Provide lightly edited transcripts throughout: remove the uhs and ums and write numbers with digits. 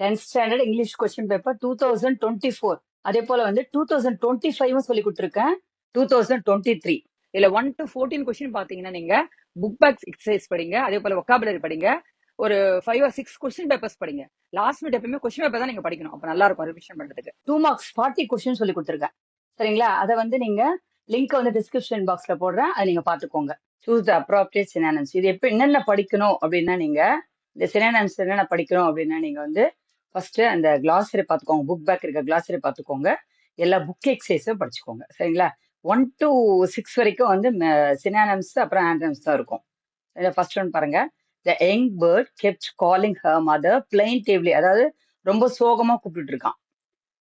10th standard English question paper 2024. அதே போல வந்து 2025 சொல்லி கொடுத்துருக்கேன். 2023 இதுல 1 to 14 கொஸ்டின் பாத்தீங்கன்னா நீங்க புக் பேக்ஸ் எக்ஸசைஸ் படிங்க. அதே போல வொக்காபுலரி படிங்க. ஒரு 5 or 6 கொஸ்டின் பேப்பர்ஸ் படிங்க. லாஸ்ட் மினிட் எப்பவுமே கொஸ்டின் பேப்பர் தான் நீங்க படிக்கணும். அப்ப நல்லா இருக்கும் ரிவிஷன் பண்றதுக்கு. 2 marks 40 கொஸ்டின் சொல்லி கொடுத்துருக்கேன். சரிங்களா? அதை வந்து நீங்க லிங்க் வந்து டிஸ்கிரிப்ஷன் பாக்ஸ்ல போடுறேன். அதை நீங்க பாத்துக்கோங்க. Choose the appropriate synonyms. இது எப்ப என்னென்ன படிக்கணும் அப்படின்னா நீங்க இந்த சினானிம்ஸ் என்னென்ன படிக்கணும் அப்படின்னா நீங்க வந்து ஃபர்ஸ்ட் அந்த கிளாசரி பார்த்துக்கோங்க. புக் பேக் இருக்க கிளாசரி பார்த்துக்கோங்க. எல்லா புக் எக்ஸசைஸும் படிச்சுக்கோங்க. சரிங்களா? 1 to 6 வரைக்கும் வந்து சினானிம்ஸ் அப்புறம் ஆண்டனிம்ஸ் தான் இருக்கும். ஃபர்ஸ்ட் ஒன் பாருங்க. The young bird kept calling her mother plaintively. அதாவது ரொம்ப சோகமா கூப்பிட்டு இருக்கான்.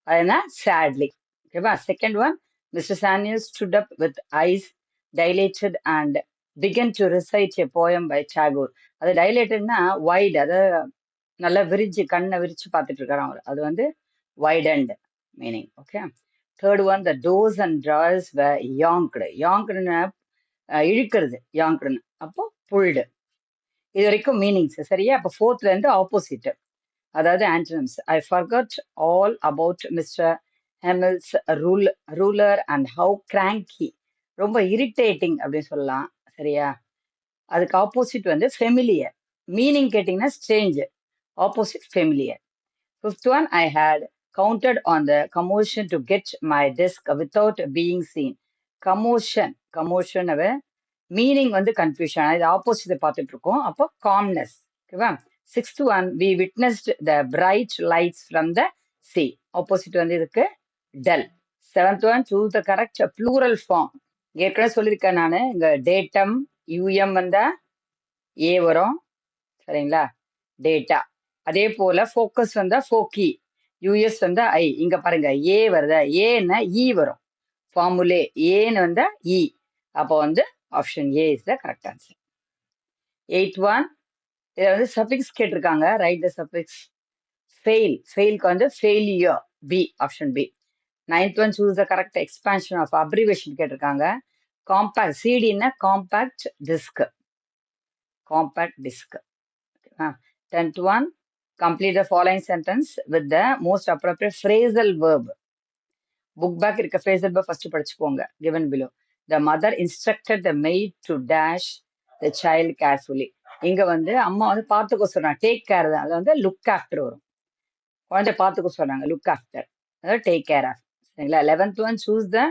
அது என்ன? சேட்லி. ஓகேவா? Second one, mister Sanyal stood up with eyes dilated and began to recite a poem by Tagore. அது டைலேட்டட்னா வைட், அதாவது நல்லா விரிச்சு கண்ணை விரிச்சு பார்த்துட்டு இருக்காரு அவர். அது வந்து widened meaning. Okay. Third one, the doors and drawers were yanked. யாங்க்டுன்னு இழுக்கிறது, யாங்க்டுன்னு. அப்போ புல்டு. இது வரைக்கும் மீனிங்ஸ். சரியா? அப்போ ஃபோர்த்ல இருந்து ஆப்போசிட், அதாவது antonyms. I forgot all about mister Hamel's ruler and how cranky. ரொம்ப இரிட்டேட்டிங் அப்படின்னு சொல்லலாம். சரியா? அதுக்கு ஆப்போசிட் வந்து ஃபெமிலியர். மீனிங் கேட்டிங்கன்னா strange. Opposite familiar. Fifth one, I had counted on the commotion to get my desk without being seen. Commotion, commotion meaning வந்து confusion. இது opposite பார்த்துட்டு இருக்கோம். அப்போ காம்னஸ். ஓகேவா? Sixth one, we witnessed the bright lights from the sea. Opposite வந்து இதுக்கு dull. Seventh one, choose the correct plural form. ஏற்கனவே சொல்லியிருக்கேன் நான், இங்க டேட்டம் யூஎம் வந்தா ஏ வரும். சரிங்களா? டேட்டா. அதே போல ஃபோக்கஸ் வந்தா ஃபோக்கி, யூஎஸ் வந்தா ஐ. இங்க பாருங்க ஏ வருதா? ஏன்னா இ வரும். ஃபார்முலே ஏன்னு வந்தா இ. அப்போ வந்து option A is the correct answer. Eighth one, இதை வந்து சஃபிக்ஸ் கேட்டிருக்காங்க. Write the suffix. ஃபெயில். ஃபெயிலுக்கு வந்து failure, B. Option B. Ninth one, choose the correct expansion of abbreviation கேட்டிருக்காங்க. காம்பாக்ட், சிடின்னா compact disc. Compact disc. Tenth one, complete the following sentence with the most appropriate phrasal verb. Book back இருக்க phrasal verb first படிச்சுக்கோங்க. Given below. The mother instructed the maid to dash the child carefully. இங்க வந்து அம்மா வந்து பார்த்துக்க சொல்றாங்க. Take care தான். அது வந்து லுக் ஆஃப்டர் வரும். குழந்தை பார்த்துக்க சொல்றாங்க. லுக் ஆஃப்டர், அதாவது டேக் கேர் ஆஃப். சரிங்களா? 11th one, choose the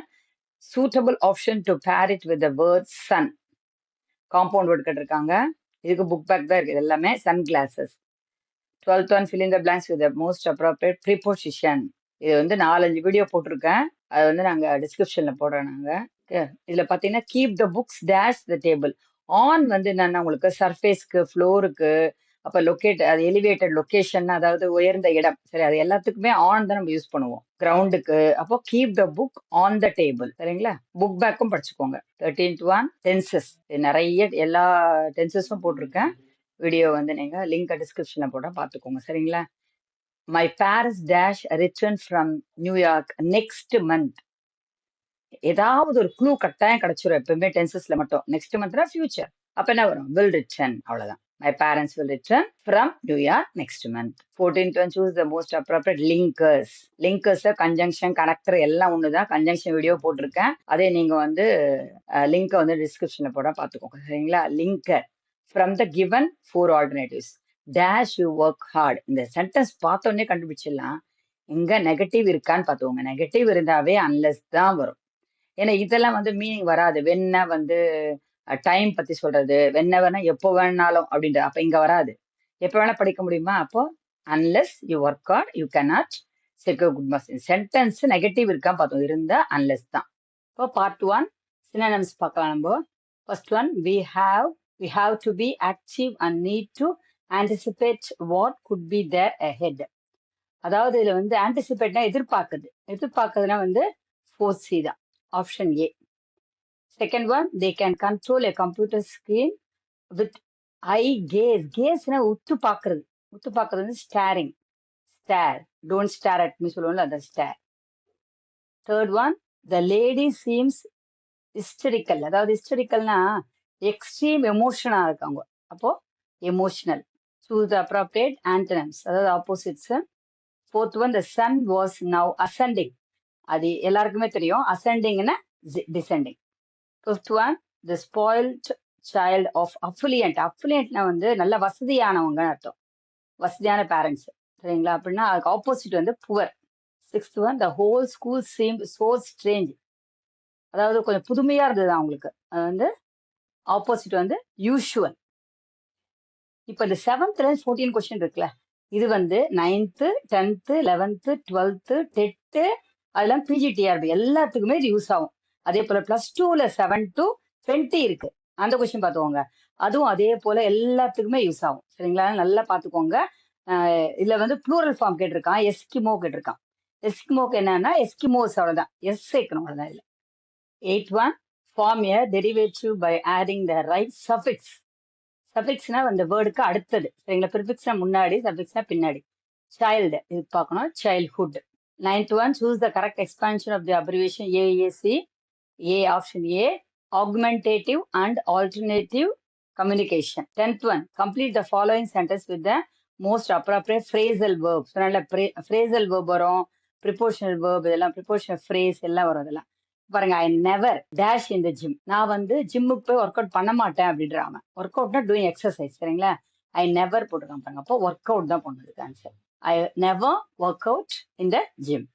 suitable option to pair it with the word sun. Compound word கேட்டிருக்காங்க. இதுக்கு புக் பேக் தான் இருக்கு. எல்லாமே sun glasses. 12th one, fill in the blanks with the most appropriate preposition. இது வந்து 4-5 video போட்டிருக்கேன். அது வந்து நாங்க டிஸ்கிரிப்ஷன்ல போடுறோம் நாங்க. இதுல பாத்தீங்கன்னா keep the books dash the table. On வந்து என்னன்னா உங்களுக்கு சர்ஃபேஸ்க்கு, ஃப்ளோருக்கு, அப்ப லொக்கேட், அது எலிவேட்டட் லொகேஷன், அதாவது உயர்ந்த இடம். சரி, அது எல்லாத்துக்குமே ஆன் தான் நம்ம யூஸ் பண்ணுவோம். கிரவுண்டுக்கு. அப்போ keep the book on the table. சரிங்களா? புக் பேக்கும் படிச்சுக்கோங்க. 13th one, tenses. நிறைய எல்லா டென்சஸும் போட்டிருக்கேன். வீடியோ வந்து நீங்க லிங்க் டிஸ்கிரிப்ஷன்ல போட பார்த்துக்கோங்க. சரிங்களா? My parents dash return from New York next month. ஏதாவது ஒரு க்ளூ கட்டாயம் கிடைச்சிரும் எப்பவுமே டென்சஸ்ல மட்டும். நெக்ஸ்ட் மந்த்னா ஃபியூச்சர். அப்ப என்ன வரும்? Will return. அவ்வளவுதான். My parents will return from New York next month. 14th one, choose the most appropriate linkers. linkers conjunction, connector எல்லாம் ஒண்ணுதான். கன்ஜங்ஷன் வீடியோ போட்டிருக்கேன். அதே நீங்க வந்து லிங்க் வந்து டிஸ்கிரிப்ஷன்ல போட பார்த்துக்கோங்க. சரிங்களா? Linker from the given 4 alternatives. Dash you work hard. இந்த சென்டென்ஸ் பார்த்தோன்னே கண்டுபிடிச்சிடலாம். இங்க நெகட்டிவ் இருக்கான்னு பார்த்துக்கோங்க. நெகட்டிவ் இருந்தாவே அன்லெஸ் தான் வரும். ஏன்னா இதெல்லாம் வந்து மீனிங் வராது. வென்னா வந்து டைம் பத்தி சொல்றது, வென்னவனா எப்போ வேணாலும் அப்படின்ற. அப்ப இங்க வராது. எப்போ வேணா படிக்க முடியுமா? அப்போ unless you work hard you cannot secure good marks. Sentence negative இருக்கான்னு பார்த்தோம். இருந்தா அன்லெஸ் தான். இப்போ பார்ட் 1 சினோனிம்ஸ் பார்க்கலாம் நம்ம. First one, we have to be active and need to anticipate what could be there ahead. அதாவது இதுல வந்து ஆன்டிசிபேட்னா எதிர்பார்க்குது. எதிர்பார்க்குதுன்னா வந்து 4C தான். Option A. Second one, they can control a computer screen with eye gaze. கேஸ்னா உத்து பார்க்கறது. உத்து பார்க்கறது வந்து staring. Stare, don't stare at me சொல்லுவோம்ல, அந்த stare. Third one, the lady seems hysterical. அதாவது ஹிஸ்டரிக்கல்னா எக்ஸ்ட்ரீம் எமோஷனா இருக்காங்க. அப்போ emotional. Choose the appropriate antonyms, அதாவது opposites. Fourth one, the sun was now ascending. அது எல்லாருக்குமே தெரியும். ascendingனா descending. Fifth one, the spoiled child of affluent. affluentனா வந்து நல்ல வசதியானவங்க அர்த்தம். வசதியான பேரண்ட்ஸ். சரிங்களா? அப்படின்னா அதுக்கு ஆப்போசிட் வந்து poor. Sixth one, the whole school seemed so strange. அதாவது கொஞ்சம் புதுமையா இருந்தது அவங்களுக்கு. அது வந்து ஆப்போசிட் வந்து யூஷுவல். இப்போ இந்த 7th 14 கொஸ்டின் இருக்குல்ல, இது வந்து 9th 10th 11th 12th TET அதெல்லாம் பிஜிடிஆர்பி எல்லாத்துக்குமே இது யூஸ் ஆகும். அதே போல +2ல 7 to 20 இருக்கு, அந்த கொஸ்டின் பார்த்துக்கோங்க. அதுவும் அதே போல எல்லாத்துக்குமே யூஸ் ஆகும். சரிங்களா? நல்லா பார்த்துக்கோங்க. இதுல வந்து ப்ளூரல் ஃபார்ம் கேட்டிருக்கான், எஸ்கிமோ கேட்டிருக்கான். எஸ்கிமோக்கு என்னன்னா எஸ்கிமோஸ், அவ்வளவுதான். எஸ் சேர்க்கணும், அவ்வளவுதான். இதுல 8th one, form a derivative by adding the right suffix. சஃபிக்ஸ்னா அந்த வேர்டுக்கு அடுத்தது. சரிங்களா? ப்ரிஃபிக்ஸ்னா முன்னாடி, சஃபிக்ஸ்னா பின்னாடி. சைல்டு இது பார்க்கணும், childhood. 9th one, choose the correct expansion of the abbreviation AAC. A option A, augmentative and alternative communication. 10th one, complete the following sentence with the most appropriate phrasal verb. அதனால phrasal verb வரும், prepositional verb, இதெல்லாம் prepositional phrase எல்லாம் வரும். அதெல்லாம் பாருங்க. I never dash in the gym. நான் வந்து ஜிம்முக்கு போய் ஒர்க் அவுட் பண்ண மாட்டேன் அப்படின்றாங்க. ஒர்க் அவுட்னா டூயிங் எக்ஸசைஸ். சரிங்களா? ஐ நெவர் போட்டுருக்காங்க பாருங்க. அப்போ ஒர்க் அவுட் தான் பண்ணுறதுக்கு answer. I never work out in the gym.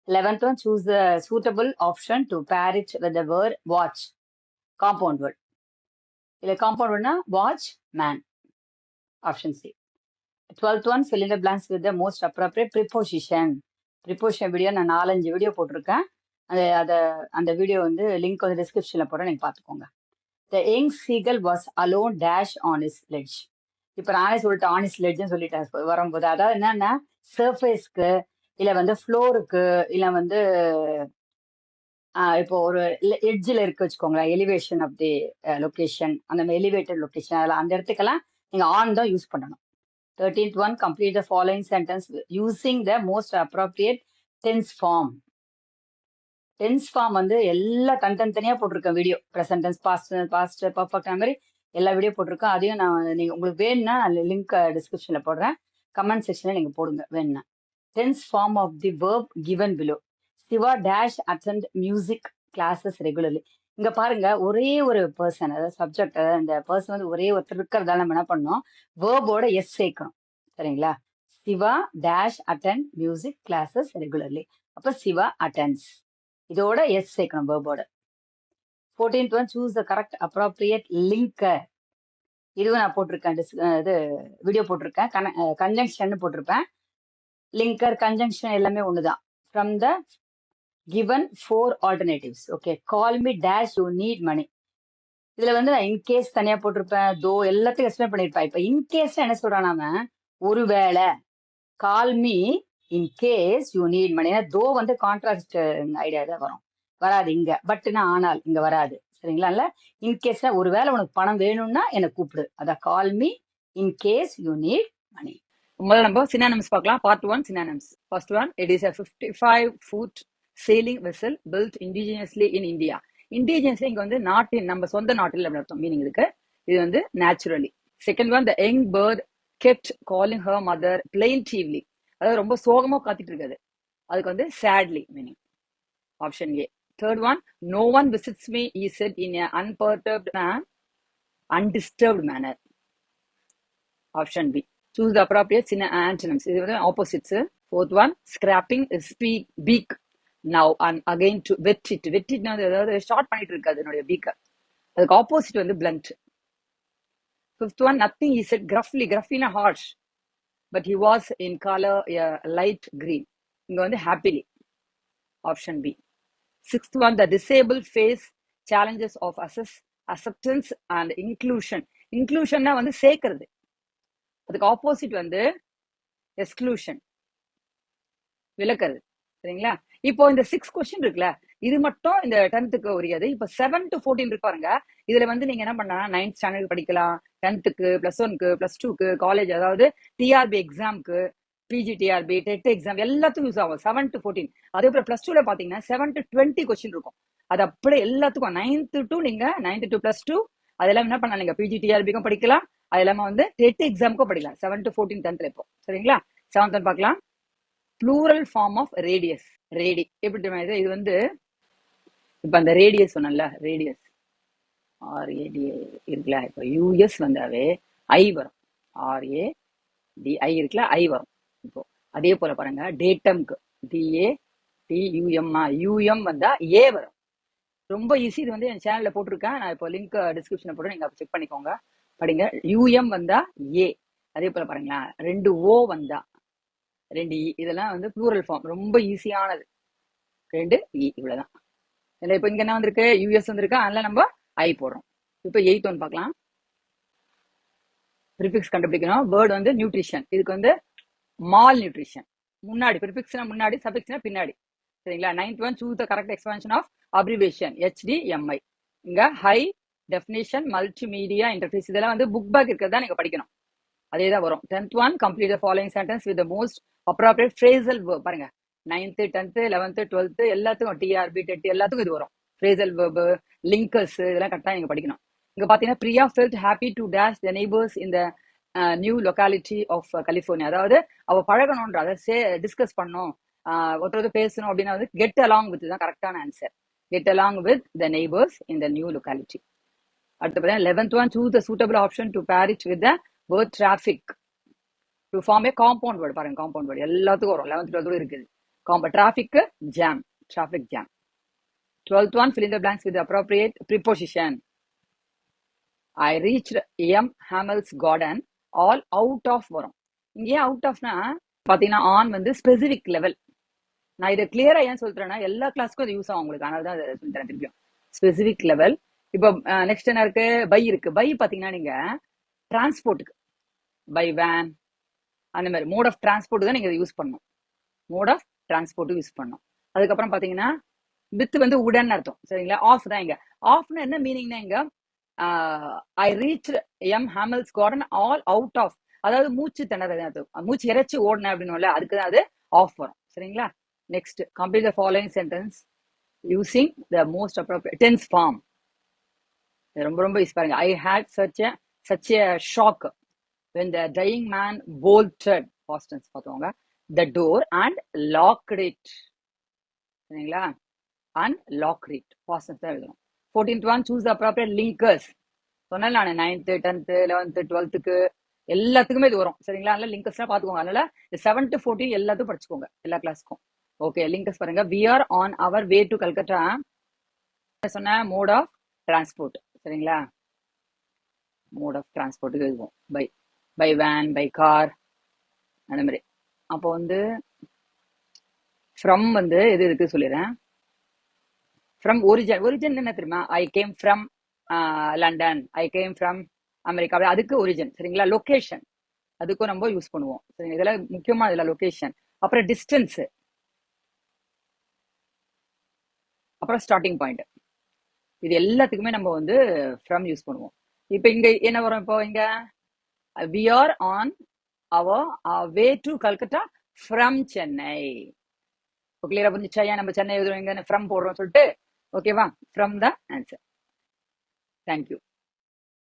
11th one, choose the suitable option to pair it with the word watch. Compound word. இல்லை காம்பவுண்ட் வேர்ட்னா watchman. Option C. 12th one, fill in the blanks with the most appropriate preposition. Preposition video நான் 4-5 video போட்டிருக்கேன். அந்த video வந்து link வந்து டிஸ்கிரிப்ஷன்ல போட நீங்க பாத்துக்கோங்க. The young seagull was alone dash on his ledge. இப்ப நானே சொல்லிட்டேன் ஆன் இஸ் லெட்ஜ்னு சொல்லிட்டேன் வரும்போது. அதாவது என்னன்னா சர்ஃபேஸ்க்கு இல்ல வந்து ஃப்ளோருக்கு இல்ல வந்து இப்போ ஒரு எட்ஜில் இருக்கு வச்சுக்கோங்களேன், எலிவேஷன் ஆஃப் தி லொகேஷன், அந்த எலிவேட்டட் லொகேஷன், அதில் அந்த இடத்துக்கெல்லாம் நீங்க ஆன் தான் யூஸ் பண்ணணும். 13th one, complete the following sentence using the most appropriate tense form. Tense form வந்து எல்லா தனித்தனியா போட்டிருக்கேன் video. Present tense, past, perfect, அந்த மாதிரி எல்லா வீடியோ போட்டிருக்கேன். அதையும் நான் நீங்க உங்களுக்கு வேணும்னா லிங்க் டிஸ்கிரிப்ஷன்ல போடுறேன், கமெண்ட் செக்ஷன்ல நீங்க போடுங்க வேணும்னா. Tense form of the verb given below. Shiva dash attend music classes regularly. இங்க பாருங்க, ஒரே ஒரு பர்சன், அதாவது சப்ஜெக்ட், அந்த பர்சன் வந்து ஒரே ஒருத்தர் இருக்கிறதால நம்ம என்ன பண்ணோம், வேர்போட எஸ் சேர்க்கணும். சரிங்களா? Shiva dash attend music classes regularly. அப்ப சிவா அட்டெண்ட்ஸ், இதோட எஸ் சேர்க்கணும் வேர்போட. 14th one, choose the correct appropriate linker. இதுவும் நான் போட்டிருக்கேன், இது வீடியோ போட்டிருக்கேன். கன்ஜங்ஷன் போட்டிருப்பேன். லிங்கர் கன்ஜங்ஷன் எல்லாமே ஒண்ணுதான். From the given 4 alternatives. Okay, call me dash you need money. இதுல வந்து நான் இன்கேஸ் தனியா போட்டிருப்பேன், தோ எல்லாத்தையும் எக்ஸ்பிளைன் பண்ணிருப்பேன். இப்ப இன்கேஸ் என்ன சொல்றான் நாம, ஒருவேளை call me in case you need money. Though வந்து கான்ட்ராஸ்ட் ஐடியா தான் வராது இங்க. பட்னா ஆனால் இங்க வராது. சரிங்களா? இல்ல இன்கேஸ் ஒருவேளை உனக்கு பணம் வேணும்னா என்ன கூப்பிடு, அதான் call me in case you need money. முதல்ல நம்ம சினானிம்ஸ் பார்க்கலாம். Part 1 synonyms. First one, it is a 55-foot sailing vessel built indigenously in India. Indigenously இங்க வந்து நாட்டின், நம்ம சொந்த நாட்டில் அர்த்தம், மீனிங் இருக்கு. இது வந்து naturally. Second one, the young bird kept calling her mother plaintively. அதாவது ரொம்ப சோகமா காத்திட்டு இருக்காது, அதுக்கு வந்து sadly meaning. Option A. Third one, no one visits me, he said in an undisturbed manner. Option B. Choose the appropriate antonyms. இது வந்து opposites. Fourth one, scrapping is beak now and again to wet it. Wet it னா அதாவது short பண்ணிட்டு இருக்காது என்னுடைய beak. அதுக்கு opposite வந்து blunt. Fifth one, nothing he said gruffly. Gruffly na harsh, but he was in color light green. இங்க வந்து happily. Option B. Sixth one, the disabled face challenges of acceptance and inclusion. இன்க்ளூஷன்னா வந்து சேர்க்கிறது, அதுக்கு opposite வந்து exclusion, விளக்குறது. சரிங்களா? இப்போ இந்த 6 question இருக்குல்ல, இது மட்டும் இந்த 10th உரியது. இப்போ 7 to 14 இருக்கு பாருங்க. இதுல வந்து நீங்க என்ன பண்ணலாம், 9th ஸ்டாண்டர்ட் படிக்கலாம், 10th +1 +2 காலேஜ், அதாவது டிஆர்பி எக்ஸாம்க்கு, பிஜிடிஆர்பி, டெட் எக்ஸாம் எல்லாத்துக்கும் யூஸ் ஆகும். 7 to 14. அதே போல +2ல பாத்தீங்கன்னா 7 to 20 கொஸ்டின் இருக்கும். அது அப்படியே எல்லாத்துக்கும் 9th to நீங்க 9th to +2 அதெல்லாம் என்ன பண்ணலாம், நீங்க பிஜிடிஆர்பிக்கும் படிக்கலாம், அது இல்லாம வந்து டெட் எக்ஸாமுக்கும் படிக்கலாம். 7 to 14 10th இப்போ. சரிங்களா? 7th பார்க்கலாம். Plural form of radius. Radii எப்படி தெரியுமா இது? இது வந்து இப்ப அந்த ரேடியஸ் சொன்னல, ரேடியஸ் ஆர்ஏடி இருக்குல்ல, இப்போ யூஎஸ் வந்தாவே ஐ வரும். ஆர்ஏ டிஐ இருக்குல்ல, ஐ வரும். இப்போ அதே போல பாருங்க டேட்டம்க்கு டிஏ டியூஎம்மா, யூஎம் வந்தா ஏ வரும். ரொம்ப ஈஸி. இது வந்து என் சேனல்ல போட்டிருக்கேன், நான் இப்போ லிங்க் டிஸ்கிரிப்ஷன்ல போட்டு நீங்க செக் பண்ணிக்கோங்க, படிங்க. யூஎம் வந்தா ஏ. அதே போல பாருங்களா, 2 ஓ வந்தா 2 இ. இதெல்லாம் வந்து ப்ளூரல் ஃபார்ம், ரொம்ப ஈஸியானது. 2 இ, இவ்வளவுதான். இல்லை இப்போ இங்க என்ன வந்திருக்கு? யூஎஸ் வந்திருக்கு, அதனால நம்ம ஐ போடுறோம். இப்போ 8th ஒன் பார்க்கலாம். ப்ரிஃபிக்ஸ் கண்டுபிடிக்கணும். வேர்டு வந்து நியூட்ரிஷன். இதுக்கு வந்து மால் நியூட்ரிஷன். முன்னாடி ப்ரிஃபிக்ஸ்னா முன்னாடி, சஃபிக்ஸ்னா பின்னாடி. சரிங்களா? 9th one, choose the correct expansion of abbreviation HDMI. இங்க ஹை டெஃபினிஷன் மல்டிமீடியா இன்டர்ஃபேஸ். இதெல்லாம் வந்து புக் பேக் இருக்கிறதா நீங்க படிக்கணும், அதே தான் வரும். 10th one, complete the following sentence with the most appropriate phrasal verb. பாருங்க 9th 10th 11th 12th எல்லாத்துக்கும் டிஆர்பி டெட் எல்லாத்துக்கும் இது வரும். ஃப்ரேசல் வெர்ப், லிங்கர்ஸ், இதெல்லாம் கரெக்டா நீங்க படிக்கணும். இங்க பாத்தீங்கன்னா Priya felt happy to dash the neighbours in the new locality of California. அதாவது அவ பழகணும்ன்ற, அதை டிஸ்கஸ் பண்ணும், ஒருத்தர் பேசணும் அப்படின்னா வந்து கெட் அலாங் வித் தான் கரெக்டான answer. Get along with the neighbours in the new locality. அடுத்து பார்த்தீங்கன்னா 11th one, choose the suitable option to pair it with the word traffic to form a compound word. பாருங்க compound word எல்லாத்துக்கும் வரும். 11th 12th இருக்குது. Traffic jam, traffic jam. 12th one, fill in the blanks with the appropriate preposition. I reached M. Hamel's garden all out of வரும். இங்கே out ஆஃப்னா பாத்தீங்கன்னா on வந்து specific level. நான் இதை கிளியரா ஏன் சொல்றேன்னா எல்லா கிளாஸ்க்கும் அது யூஸ் ஆகும் உங்களுக்கு, அதனால தான் சொல்லித்தரேன் திருப்பியும். Specific level. இப்போ நெக்ஸ்ட் என்ன இருக்கு? பை இருக்கு. பை பாத்தீங்கன்னா நீங்க டிரான்ஸ்போர்ட்டுக்கு பை வேன் அந்த மாதிரி மோட் ஆஃப் டிரான்ஸ்போர்ட் தான் நீங்க யூஸ் பண்ணணும். மோட் ஆஃப் டிரான்ஸ்போர்ட் யூஸ் பண்ணணும். அதுக்கப்புறம் பாத்தீங்கன்னா வித் வந்து உடன் அர்த்தம். சரிங்களா? ஆஃப் தான் இங்க. ஆஃப்னா என்ன மீனிங்னா இங்க I reach M Hamel's garden all out of, அதாவது மூச்சு திணறது, மூச்சு இறைச்சி ஓடின அப்படின்னு, அதுக்கு தான் அது ஆஃப் வரும். சரிங்களா? Next, complete the following sentence using the most appropriate tense form. ரொம்ப ரொம்ப ஈஸி பாருங்க. I hate such a shock when the dying man bolted, past tense பார்த்தவங்க, the door and locked it. சரிங்களா? and locked it, past tense தான் எழுதணும். 14th one, choose the appropriate linkers. சொன்னேன் நான் 9th 10th 11th 12th எல்லாத்துக்குமே இது வரும். சரிங்களா? அதனால லிங்கர்ஸ்லாம் பார்த்துக்கோங்க. அதனால 7 to 14 எல்லாத்தையும் படிச்சுக்கோங்க, எல்லா கிளாஸ்க்கும். ஓகே, லிங்கர்ஸ் பாருங்க. we are on our way to Calcutta. சொன்ன மோட் ஆஃப் டிரான்ஸ்போர்ட். சரிங்களா? மோட் ஆஃப் டிரான்ஸ்போர்ட்டுக்கு இருக்கும் பை வேன், பை கார், அந்த மாதிரி. அப்போ வந்து ஃப்ரம் வந்து எது இருக்கு சொல்லிடுறேன். ஃப்ரம் ஒரிஜின் என்ன தெரியுமா? I came from London, I came from America, அதுக்கு ஒரிஜின். சரிங்களா? லொகேஷன் அதுக்கும் நம்ம யூஸ் பண்ணுவோம். சரி, இதெல்லாம் முக்கியமா இதுல லொகேஷன். அப்புறம் டிஸ்டன்ஸ், அப்புறம் ஸ்டார்டிங் பாயிண்ட். இது எல்லாத்துக்குமே நம்ம வந்து ஃப்ரம் யூஸ் பண்ணுவோம். இப்போ இங்க என்ன வரும்? இப்போ இங்க we are on our way to Calcutta from Chennai. கிளியரா புரிஞ்சுச்சா? ஏன் நம்ம சென்னை எழுதுறோம், ஃப்ரம் போடுறோம் சொல்லிட்டு. ஓகேவா? From the answer. தேங்க்யூ.